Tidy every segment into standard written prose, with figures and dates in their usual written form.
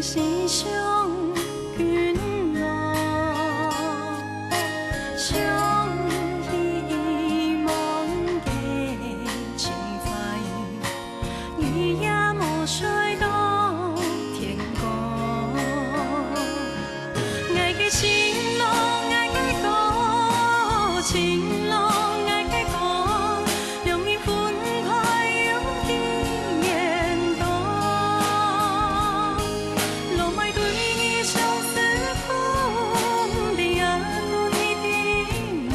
是上眷恋，上希望的情怀，伊也无需到天光。爱的情路爱的路，情路爱的路，容易分开有几言多。路卖对伊相思苦，不知也讲伊的梦，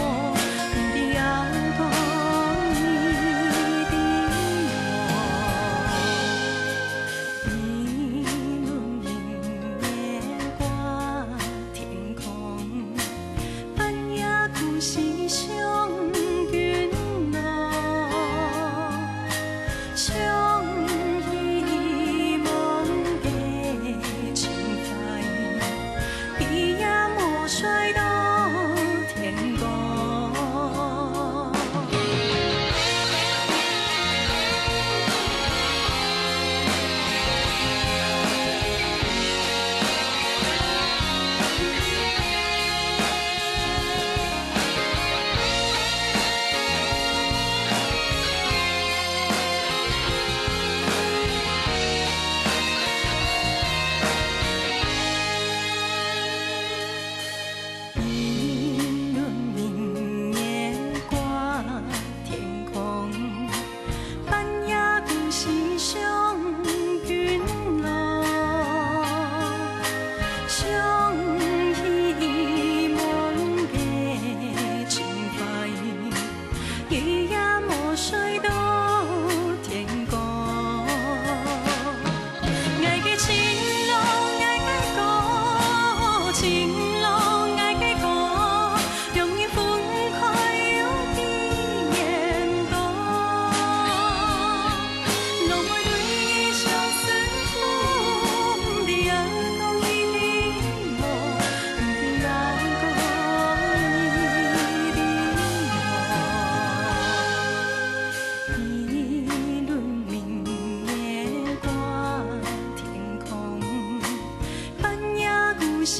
不知也讲伊的梦。一轮明月挂天空，半夜故事上眷恋，上希望的情怀，伊也无需到天光。一轮明月挂天空，半夜故事上眷恋，上希望的情怀，伊也无需到天光。爱的情路爱的路，情路爱的路，容易分开有几言多。路卖对伊相思苦，不知也讲伊的梦，不知也讲伊的梦。一轮明月挂天空，半夜故事